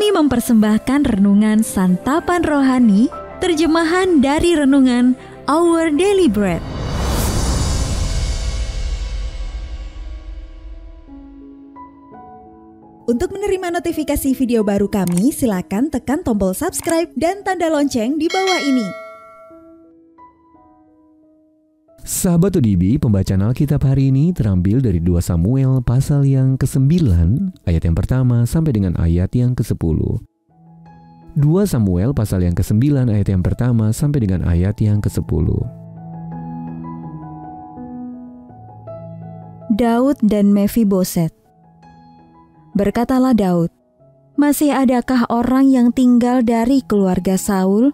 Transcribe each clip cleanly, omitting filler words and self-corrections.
Kami mempersembahkan renungan Santapan Rohani, terjemahan dari renungan Our Daily Bread. Untuk menerima notifikasi video baru kami, silakan tekan tombol subscribe dan tanda lonceng di bawah ini. Sahabat ODB, pembacaan Alkitab hari ini terambil dari 2 Samuel pasal yang ke-9, ayat yang pertama sampai dengan ayat yang ke-10. 2 Samuel pasal yang ke-9 ayat yang pertama sampai dengan ayat yang ke-10. Daud dan Mefiboset. Berkatalah Daud, "Masih adakah orang yang tinggal dari keluarga Saul?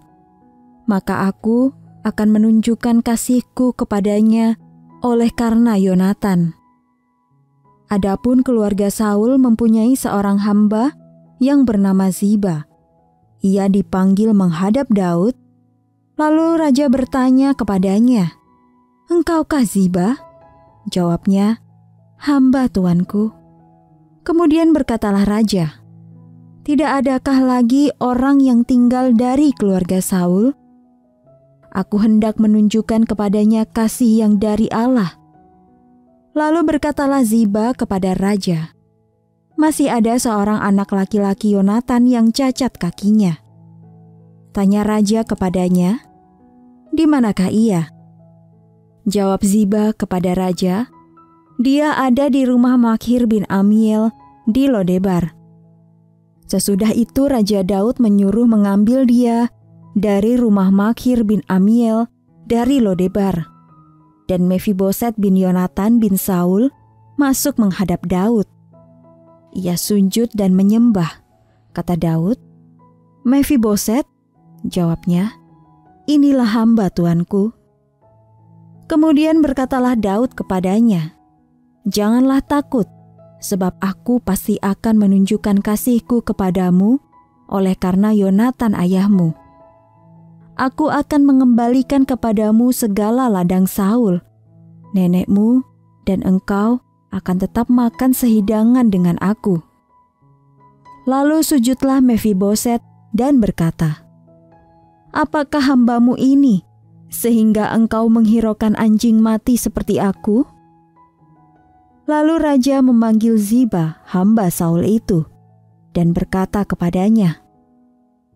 Maka aku akan menunjukkan kasihku kepadanya oleh karena Yonatan." Adapun keluarga Saul mempunyai seorang hamba yang bernama Ziba. Ia dipanggil menghadap Daud, lalu raja bertanya kepadanya, "Engkaukah Ziba?" Jawabnya, "Hamba tuanku." Kemudian berkatalah raja, "Tidak adakah lagi orang yang tinggal dari keluarga Saul? Aku hendak menunjukkan kepadanya kasih yang dari Allah." Lalu berkatalah Ziba kepada raja, "Masih ada seorang anak laki-laki Yonatan yang cacat kakinya." Tanya raja kepadanya, "Di manakah ia?" Jawab Ziba kepada raja, "Dia ada di rumah Makhir bin Amiel di Lodebar." Sesudah itu Raja Daud menyuruh mengambil dia dari rumah Makhir bin Amiel dari Lodebar. Dan Mefiboset bin Yonatan bin Saul masuk menghadap Daud. Ia sujud dan menyembah. Kata Daud, "Mefiboset?" Jawabnya, "Inilah hamba tuanku." Kemudian berkatalah Daud kepadanya, "Janganlah takut, sebab aku pasti akan menunjukkan kasihku kepadamu oleh karena Yonatan ayahmu. Aku akan mengembalikan kepadamu segala ladang Saul. Nenekmu dan engkau akan tetap makan sehidangan dengan aku." Lalu sujudlah Mefiboset dan berkata, "Apakah hambamu ini, sehingga engkau menghiraukan anjing mati seperti aku?" Lalu raja memanggil Ziba, hamba Saul itu, dan berkata kepadanya,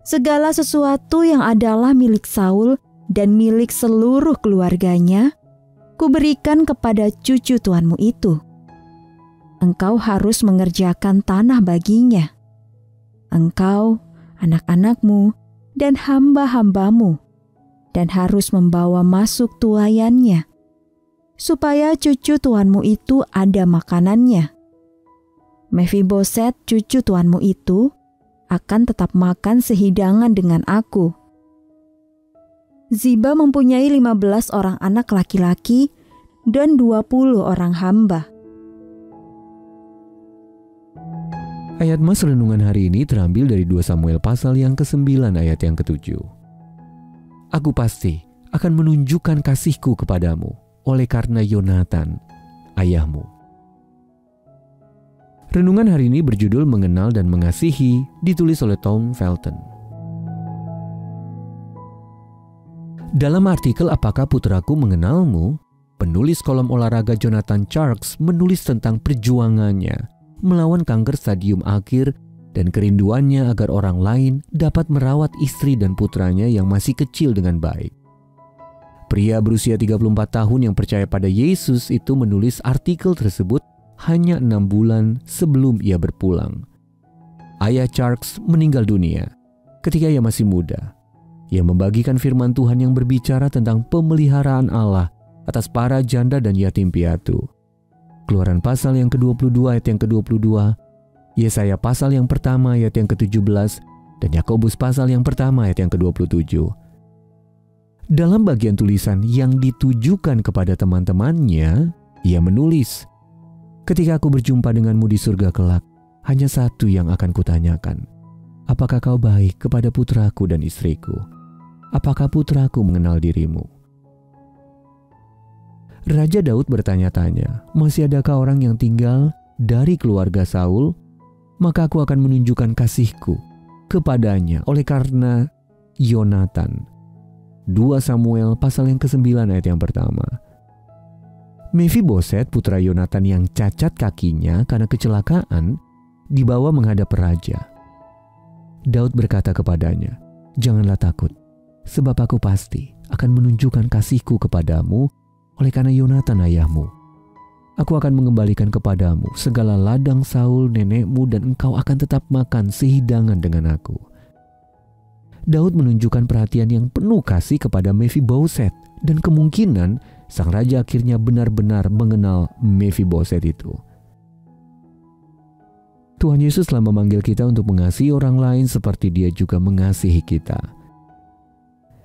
"Segala sesuatu yang adalah milik Saul dan milik seluruh keluarganya, kuberikan kepada cucu tuanmu itu. Engkau harus mengerjakan tanah baginya. Engkau, anak-anakmu, dan hamba-hambamu, dan harus membawa masuk tuaiannya, supaya cucu tuanmu itu ada makanannya. Mefiboset cucu tuanmu itu akan tetap makan sehidangan dengan aku." Ziba mempunyai 15 orang anak laki-laki dan 20 orang hamba. Ayat mas renungan hari ini terambil dari 2 Samuel pasal yang ke-9 ayat yang ke-7. "Aku pasti akan menunjukkan kasihku kepadamu oleh karena Yonatan ayahmu." Renungan hari ini berjudul Mengenal dan Mengasihi, ditulis oleh Tom Felton. Dalam artikel Apakah Putraku Mengenalmu, penulis kolom olahraga Jonathan Tjarks menulis tentang perjuangannya melawan kanker stadium akhir dan kerinduannya agar orang lain dapat merawat istri dan putranya yang masih kecil dengan baik. Pria berusia 34 tahun yang percaya pada Yesus itu menulis artikel tersebut hanya 6 bulan sebelum ia berpulang. Ayah Tjarks meninggal dunia ketika ia masih muda. Ia membagikan firman Tuhan yang berbicara tentang pemeliharaan Allah atas para janda dan yatim piatu. Keluaran pasal yang ke-22 ayat yang ke-22, Yesaya pasal yang pertama ayat yang ke-17, dan Yakobus pasal yang pertama ayat yang ke-27. Dalam bagian tulisan yang ditujukan kepada teman-temannya, ia menulis, "Ketika aku berjumpa denganmu di surga kelak, hanya satu yang akan kutanyakan. Apakah kau baik kepada putraku dan istriku? Apakah putraku mengenal dirimu?" Raja Daud bertanya-tanya, "Masih adakah orang yang tinggal dari keluarga Saul? Maka aku akan menunjukkan kasihku kepadanya oleh karena Yonatan. 2 Samuel pasal yang ke-9 ayat yang pertama. Mefiboset, putra Yonatan yang cacat kakinya karena kecelakaan, dibawa menghadap raja. Daud berkata kepadanya, "Janganlah takut, sebab aku pasti akan menunjukkan kasihku kepadamu oleh karena Yonatan ayahmu. Aku akan mengembalikan kepadamu segala ladang Saul nenekmu dan engkau akan tetap makan sehidangan dengan aku." Daud menunjukkan perhatian yang penuh kasih kepada Mefiboset, dan kemungkinan sang raja akhirnya benar-benar mengenal Mefiboset itu. Tuhan Yesus telah memanggil kita untuk mengasihi orang lain seperti Dia juga mengasihi kita.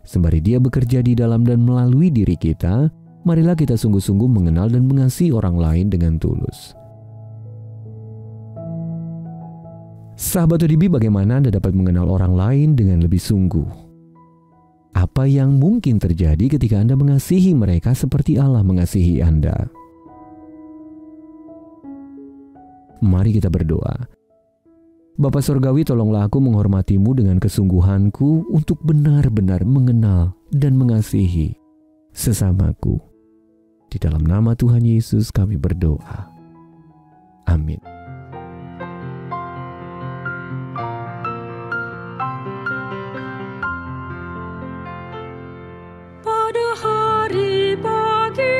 Sembari Dia bekerja di dalam dan melalui diri kita, marilah kita sungguh-sungguh mengenal dan mengasihi orang lain dengan tulus. Sahabat ODB, bagaimana Anda dapat mengenal orang lain dengan lebih sungguh? Apa yang mungkin terjadi ketika Anda mengasihi mereka seperti Allah mengasihi Anda? Mari kita berdoa. Bapa Surgawi, tolonglah aku menghormatimu dengan kesungguhanku untuk benar-benar mengenal dan mengasihi sesamaku. Di dalam nama Tuhan Yesus kami berdoa. Amin. Pada hari pagi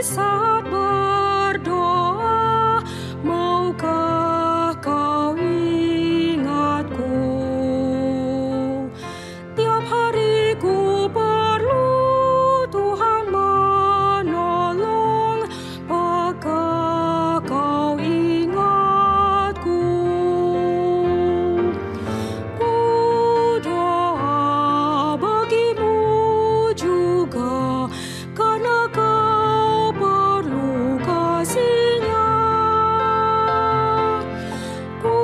saat berdoa, maukah kau ingatku? Tiap hari ku perlu Tuhan menolong, apakah kau ingatku? Ku doa bagimu juga, karena kau perlu kasih-Nya. Ku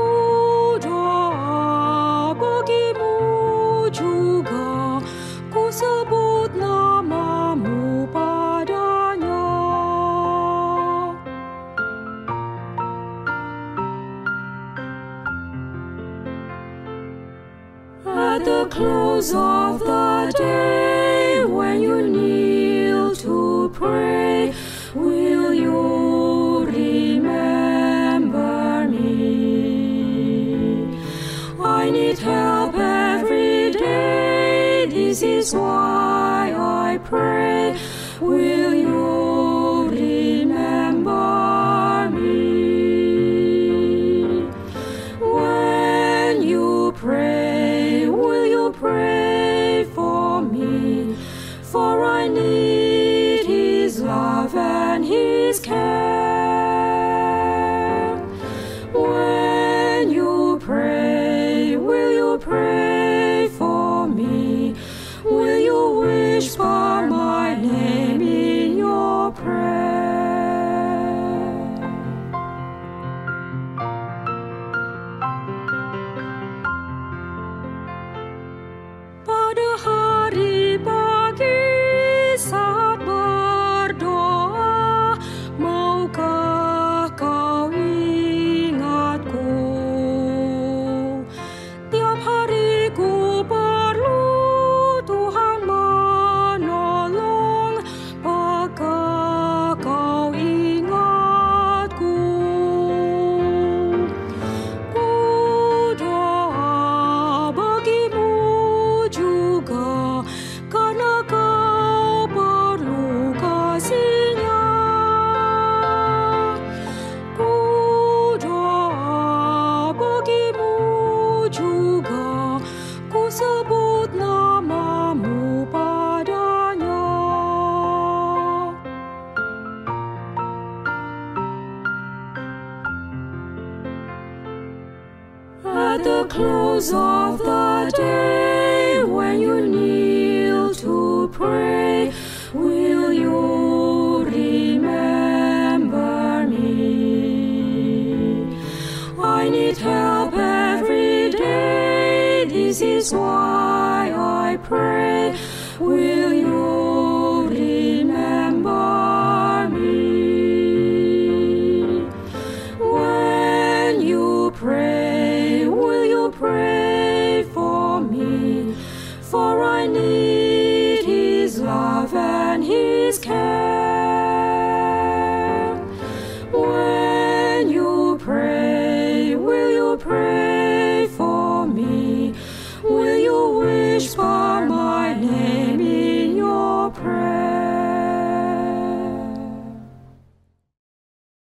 doa bagimu juga, ku sebut namamu padanya. At the close of the day, when you kneel to pray, will you remember me? I need help every day, this is why I pray. Will you remember me? When you pray, will you pray for me? For I need His love and His care. When you pray, will you pray for me? Will you whisper my name in your prayer? Pada hari pagi saat berdoa, maukah kau ingatku? Tiap hari ku perlu Tuhan menolong, apakah kau ingatku? Ku doa bagimu juga, karena kau perlu kasih-Nya. Ku doa bagimu juga, ku sebut namamu padanya. At the close of the day, when you kneel to pray, will you remember me? I need help every day, this is why I pray. Will you remember me? When you pray, will you pray I need His love and His care.